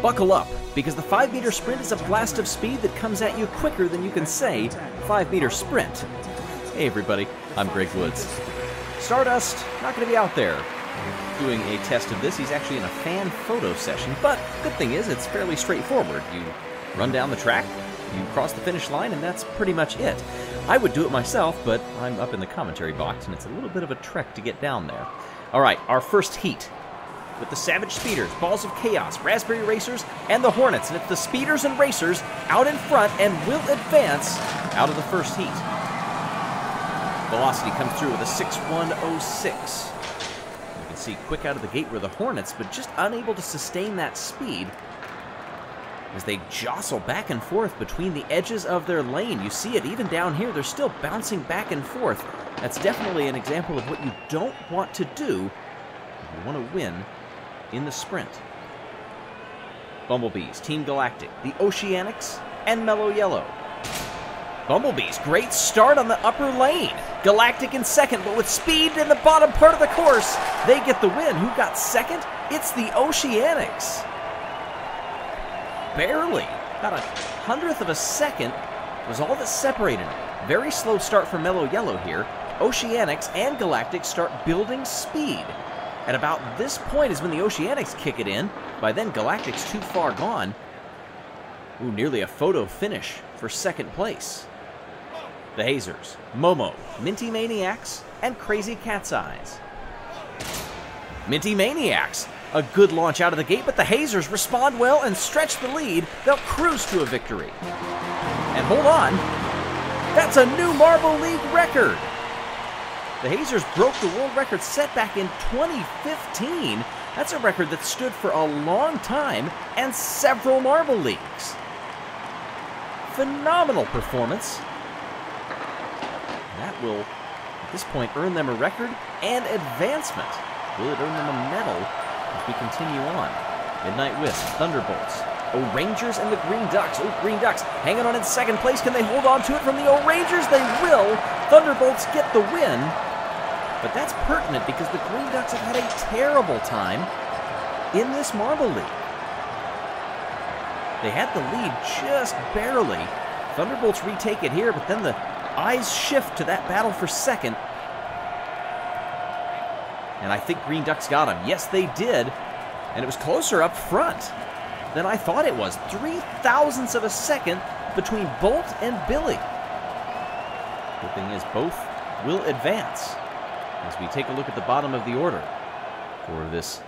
Buckle up, because the 5-meter sprint is a blast of speed that comes at you quicker than you can say 5-meter sprint. Hey everybody, I'm Greg Woods. Stardust, not going to be out there doing a test of this. He's actually in a fan photo session, but good thing is it's fairly straightforward. You run down the track, you cross the finish line, and that's pretty much it. I would do it myself, but I'm up in the commentary box, and it's a little bit of a trek to get down there. All right, our first heat. With the Savage Speeders, Balls of Chaos, Raspberry Racers, and the Hornets. And it's the Speeders and Racers out in front and will advance out of the first heat. Velocity comes through with a 6.106. You can see quick out of the gate were the Hornets, but just unable to sustain that speed as they jostle back and forth between the edges of their lane. You see it even down here. They're still bouncing back and forth. That's definitely an example of what you don't want to do if you want to win in the sprint. Bumblebees, Team Galactic, the Oceanics, and Mellow Yellow. Bumblebees, great start on the upper lane. Galactic in second, but with speed in the bottom part of the course, they get the win. Who got second? It's the Oceanics. Barely. About 1/100th of a second was all that separated them. Very slow start for Mellow Yellow here. Oceanics and Galactic start building speed. At about this point is when the Oceanics kick it in. By then, Galactic's too far gone. Ooh, nearly a photo finish for second place. The Hazers, Momo, Minty Maniacs, and Crazy Cat's Eyes. Minty Maniacs, a good launch out of the gate, but the Hazers respond well and stretch the lead. They'll cruise to a victory. And hold on, that's a new Marble League record. The Hazers broke the world record set back in 2015. That's a record that stood for a long time and several Marble Leagues. Phenomenal performance. That will, at this point, earn them a record and advancement. Will it earn them a medal as we continue on? Midnight Wisp, Thunderbolts, O-Rangers, and the Green Ducks. Oh, Green Ducks hanging on in second place. Can they hold on to it from the O-Rangers? They will. Thunderbolts get the win. But that's pertinent because the Green Ducks have had a terrible time in this Marble League. They had the lead just barely. Thunderbolts retake it here, but then the eyes shift to that battle for second. And I think Green Ducks got him. Yes, they did. And it was closer up front than I thought it was. 0.003 of a second between Bolt and Billy. Good thing is both will advance. As we take a look at the bottom of the order for this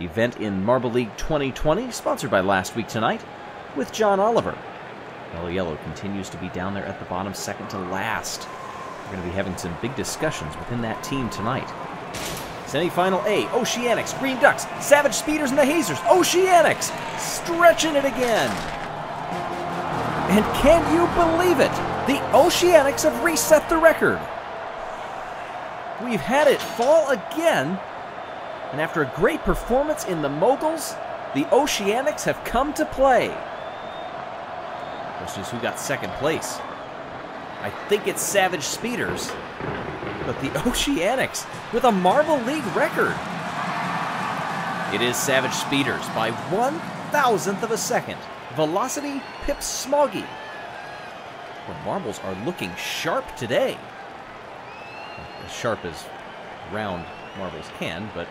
event in Marble League 2020, sponsored by Last Week Tonight, with John Oliver. Mellow Yellow continues to be down there at the bottom, second to last. We're going to be having some big discussions within that team tonight. Semifinal A, Oceanics, Green Ducks, Savage Speeders, and the Hazers. Oceanics stretching it again. And can you believe it? The Oceanics have reset the record. We've had it fall again, and after a great performance in the Moguls, the Oceanics have come to play. Question is who got second place? I think it's Savage Speeders, but the Oceanics with a Marble League record. It is Savage Speeders by 1/1000th of a second. Velocity pips Smoggy. The marbles are looking sharp today. As sharp as round marbles can, but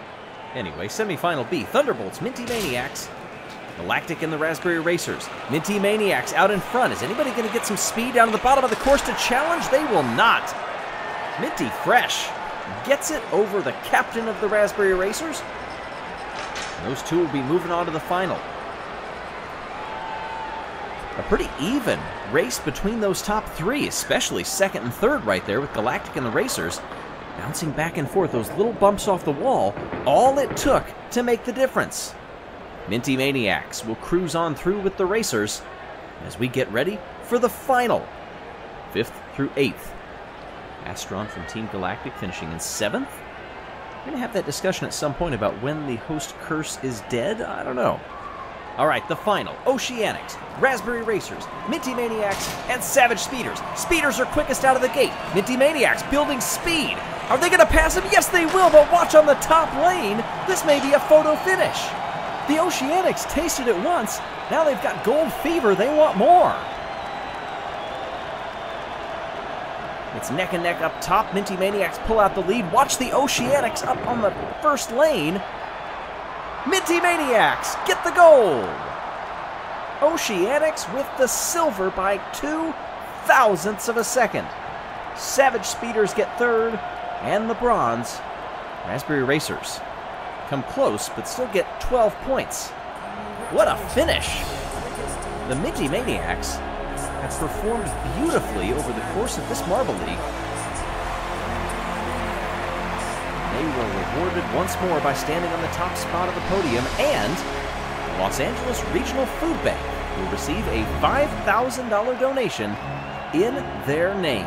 anyway, semifinal B, Thunderbolts, Minty Maniacs, Galactic and the Raspberry Racers. Minty Maniacs out in front. Is anybody going to get some speed down to the bottom of the course to challenge? They will not. Minty Fresh gets it over the captain of the Raspberry Racers. And those two will be moving on to the final. A pretty even race between those top three, especially second and third right there with Galactic and the Racers. Bouncing back and forth, those little bumps off the wall, all it took to make the difference. Minty Maniacs will cruise on through with the Racers as we get ready for the final. 5th through 8th. Astron from Team Galactic finishing in 7th. We're going to have that discussion at some point about when the host curse is dead. I don't know. All right, the final. Oceanics, Raspberry Racers, Minty Maniacs, and Savage Speeders. Speeders are quickest out of the gate. Minty Maniacs building speed. Are they going to pass him? Yes, they will, but watch on the top lane. This may be a photo finish. The Oceanics tasted it once. Now they've got gold fever. They want more. It's neck and neck up top. Minty Maniacs pull out the lead. Watch the Oceanics up on the first lane. Minty Maniacs get the gold. Oceanics with the silver by 0.02 of a second. Savage Speeders get third, and the bronze. Raspberry Racers come close, but still get 12 points. What a finish! The Minty Maniacs have performed beautifully over the course of this Marble League. They were rewarded once more by standing on the top spot of the podium, and the Los Angeles Regional Food Bank will receive a $5,000 donation in their name.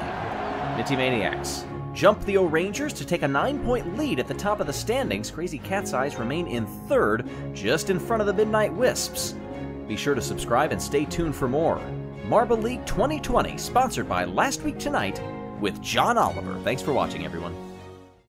Minty Maniacs jump the O'Rangers to take a 9-point lead at the top of the standings. Crazy Cat's Eyes remain in third, just in front of the Midnight Wisps. Be sure to subscribe and stay tuned for more. Marble League 2020, sponsored by Last Week Tonight with John Oliver. Thanks for watching, everyone.